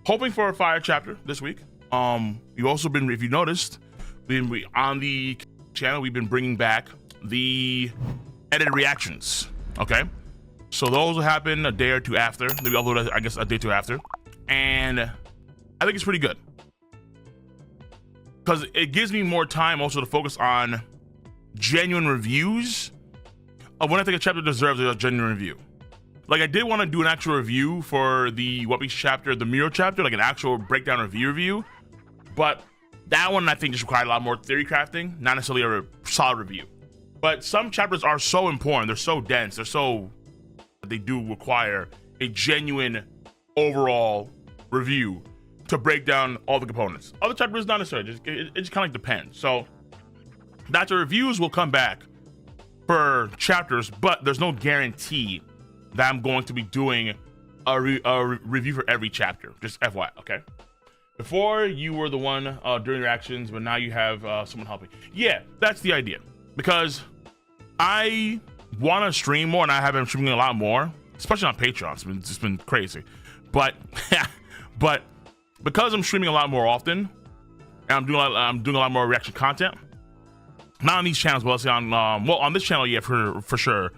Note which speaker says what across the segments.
Speaker 1: hoping for a fire chapter this week. We've also been, if you noticed, on the channel, we've been bringing back the edited reactions. Okay, so those will happen a day or two after. They'll be uploaded, I guess, a day or two after, and I think it's pretty good because it gives me more time also to focus on genuine reviews of when I think a chapter deserves a genuine review. Like, I did want to do an actual review for the One Piece chapter, the Miro chapter, like an actual breakdown review, but that one I think just required a lot more theory crafting, not necessarily a solid review. But some chapters are so important, they're so dense, they do require a genuine overall review to break down all the components. Other chapters not necessarily, it just kind of like depends. So that's the reviews will come back for chapters, but there's no guarantee that I'm going to be doing a review for every chapter. Just FYI, okay? Before you were the one doing reactions, but now you have someone helping. Yeah, that's the idea. Because I want to stream more, and I have been streaming a lot more, especially on Patreon. It's been crazy. But but because I'm streaming a lot more often, and I'm doing a lot more reaction content, not on these channels, but let's say on this channel, yeah, for sure,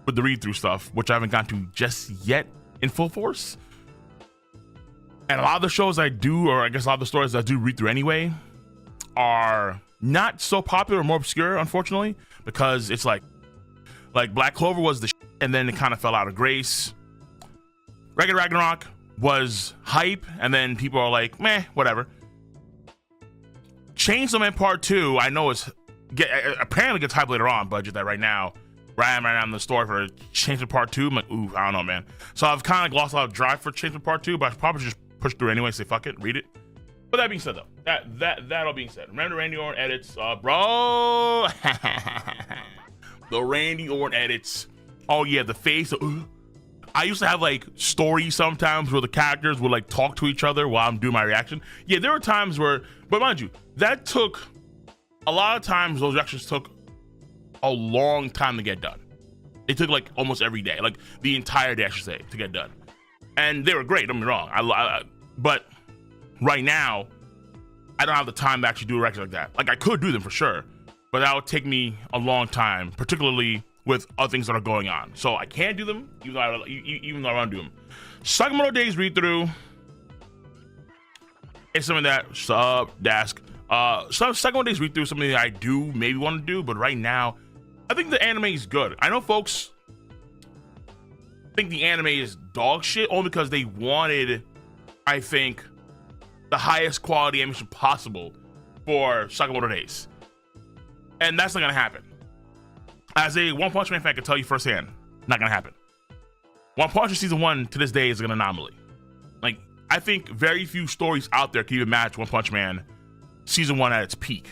Speaker 1: with the read through stuff, which I haven't gotten to just yet in full force. And a lot of the shows I do, or I guess a lot of the stories I do read through anyway, are not so popular or more obscure, unfortunately, because it's like Black Clover was the shit, and then it kind of fell out of grace. Regular Ragnarok was hype, and then people are like, meh, whatever. Chainsaw Man Part 2, I know apparently gets hype later on, but just that right now, where I am right now in the store for Chainsaw Part 2, I'm like, ooh, I don't know, man. So I've kind of lost a lot of drive for Chainsaw Part 2, but I probably just push through anyway, say fuck it, read it. But that being said, though, that all being said, remember Randy Orton edits, bro. The Randy Orton edits. Oh yeah, the face. I used to have like stories sometimes where the characters would like talk to each other while I'm doing my reaction. Yeah, there were times where, but mind you, that took a lot of times. Those reactions took a long time to get done. It took like almost every day, like the entire day, I should say, to get done. And they were great. Don't get me wrong. But right now, I don't have the time to actually do a reaction like that. Like, I could do them for sure, but that would take me a long time, particularly with other things that are going on. So I can't do them, even though I want to do them. Sakamoto Days read through. It's something that Sakamoto Days read through is something that I do maybe want to do, but right now, I think the anime is good. I know folks think the anime is dog shit only because they wanted, I think, the highest quality animation possible for Sakamoto Days, and that's not gonna happen. As a One Punch Man fan, I can tell you firsthand, not gonna happen. One Punch Man season 1 to this day is an anomaly. Like, I think very few stories out there can even match One Punch Man season 1 at its peak.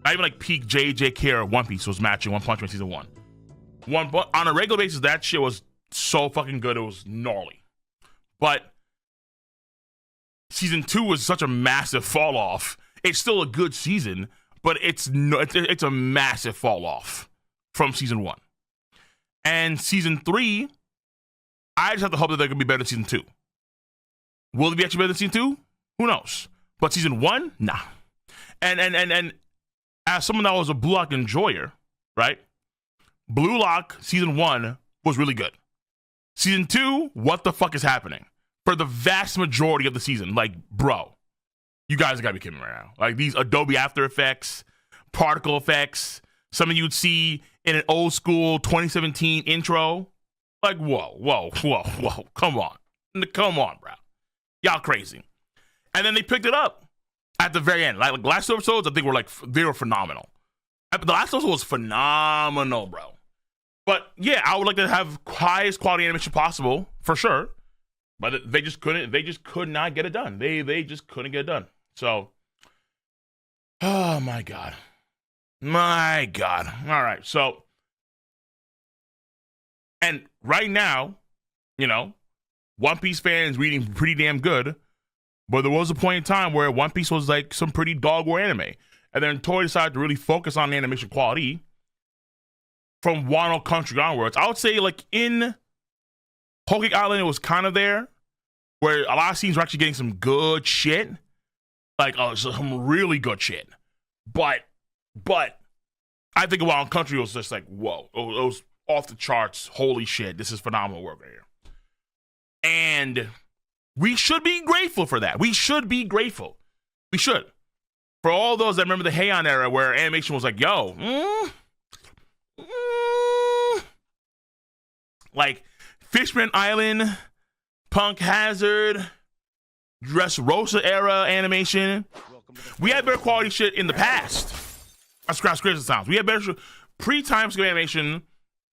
Speaker 1: Not even like peak JJK or One Piece was matching One Punch Man season 1. On a regular basis, that shit was so fucking good, it was gnarly. But season 2 was such a massive fall off. It's still a good season, but it's a massive fall off from season 1. And season 3, I just have to hope that they're gonna be better than season 2. Will it be actually better than season 2? Who knows? But season 1, nah. And as someone that was a Blue Lock enjoyer, right? Blue Lock season 1 was really good. Season 2, what the fuck is happening? For the vast majority of the season, like, bro, you guys gotta be kidding me right now. Like, these Adobe After Effects, particle effects, something you'd see in an old school 2017 intro. Like, whoa, come on, bro. Y'all crazy. And then they picked it up at the very end. Like last two episodes, I think they were phenomenal. The last episode was phenomenal, bro. But yeah, I would like to have highest quality animation possible for sure. But they just couldn't. They just could not get it done. They just couldn't get it done. So, oh my god. All right. So, and right now, you know, One Piece fans reading pretty damn good. But there was a point in time where One Piece was like some pretty dog war anime. And then Toei decided to really focus on the animation quality from Wano Country onwards. I would say like in Whole Cake Island, it was kind of there. where a lot of scenes were actually getting some good shit, like some really good shit. But I think Wild Country was just like, whoa, it was off the charts. Holy shit, this is phenomenal work right here. And we should be grateful for that. We should be grateful. We should. For all those that remember the Heian era where animation was like, yo, like Fishman Island, Punk Hazard, Dressrosa era animation. We had better quality shit in the past. I scratch crazy sounds. We had better pre-time skip animation.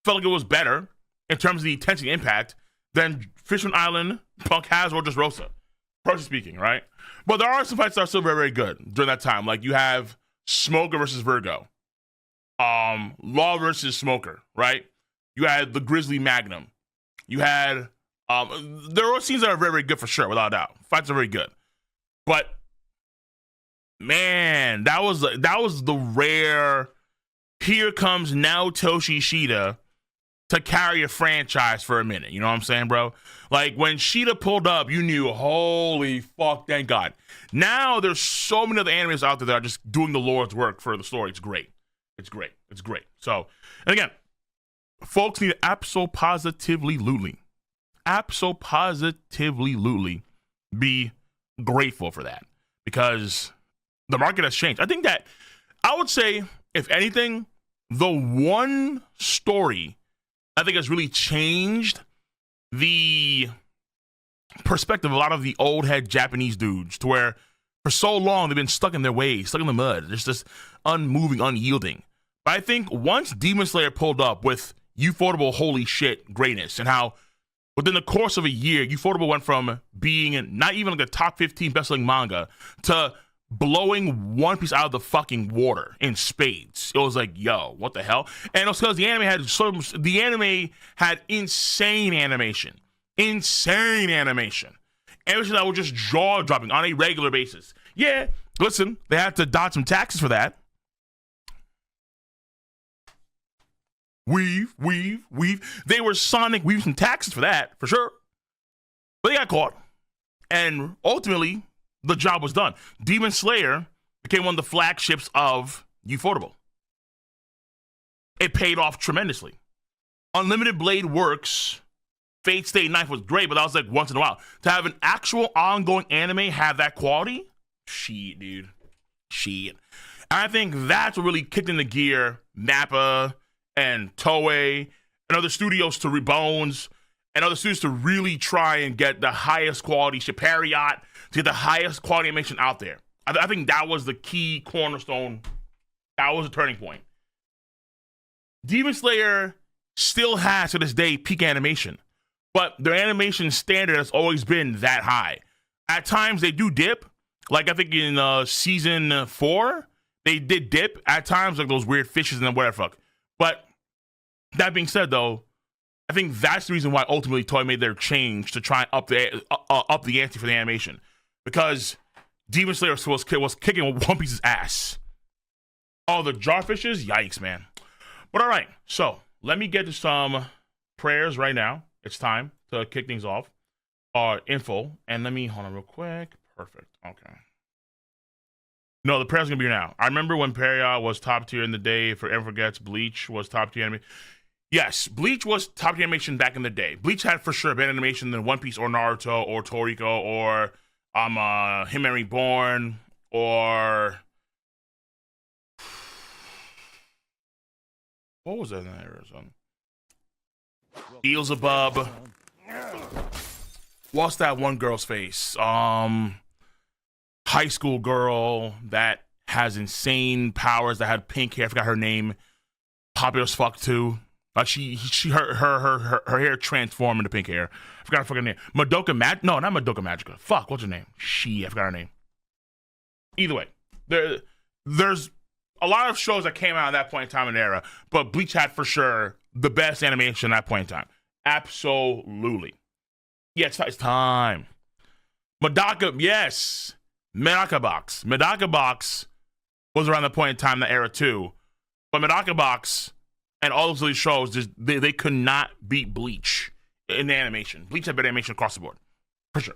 Speaker 1: Felt like it was better in terms of the attention impact than Fishman Island, Punk Hazard, or Dressrosa. Personally speaking, right? But there are some fights that are still very, very good during that time. Like you have Smoker versus Virgo, Law versus Smoker, right? You had the Grizzly Magnum. You had there are scenes that are very, very good for sure, without a doubt. Fights are very good, but man, that was the rare. Here comes Naotoshi Shida to carry a franchise for a minute. You know what I'm saying, bro? Like when Shida pulled up, you knew, holy fuck, thank God. Now there's so many other animes out there that are just doing the Lord's work for the story. It's great. It's great. It's great. So, and again, folks need to absolutely be grateful for that, because the market has changed. I think that I would say, if anything, the one story I think has really changed the perspective of a lot of the old head Japanese dudes, to where for so long they've been stuck in their ways, stuck in the mud. They're just unmoving, unyielding. But I think once Demon Slayer pulled up with Ufotable holy shit greatness, and how within the course of a year, Ufotable went from being not even like the top 15 best-selling manga to blowing One Piece out of the fucking water in spades. It was like, yo, what the hell? And it was because the anime had insane animation. Animation that was just jaw-dropping on a regular basis. Yeah, listen, they had to dodge some taxes for that. Weave. They were Sonic weaving some taxes for that, for sure. But they got caught. And ultimately, the job was done. Demon Slayer became one of the flagships of Ufotable. It paid off tremendously. Unlimited Blade Works, Fate Stay Knife was great, but that was like once in a while. To have an actual ongoing anime have that quality, shit, dude. Shit. And I think that's what really kicked into gear Mappa and Toei and other studios to Rebones and other studios to really try and get the highest quality shit. Period, to get the highest quality animation out there. I think that was the key cornerstone. That was a turning point. Demon Slayer still has, to this day, peak animation. But their animation standard has always been that high. At times, they do dip. Like, I think in season 4, they did dip. At times, like those weird fishes and whatever fuck. But that being said, though, I think that's the reason why ultimately Toei made their change to try and up the ante for the animation. Because Demon Slayer was kicking One Piece's ass. Oh, the jarfishes? Yikes, man. But all right, so let me get to some prayers right now. It's time to kick things off. Info. And let me, hold on real quick. Perfect. Okay. No, the prayer's going to be here now. I remember when Period was top tier in the day. If everyone forgets, Bleach was top tier anime. Yes, Bleach was top tier animation back in the day. Bleach had for sure better animation than One Piece or Naruto or Toriko or Hime Reborn or what was that in that era? Beelzebub. What's that one girl's face? High school girl that has insane powers that had pink hair. I forgot her name. Popular as fuck too. Her hair transformed into pink hair. I forgot her fucking name. Madoka no, not Madoka Magica. Fuck, what's her name? I forgot her name. Either way, there's a lot of shows that came out at that point in time in the era, but Bleach had for sure the best animation at that point in time. Absolutely. Yeah, it's time. Madoka, yes. Medaka Box. Medaka Box was around the point in time, that era too. But Medaka Box and all of these shows, they could not beat Bleach in the animation. Bleach had better animation across the board, for sure.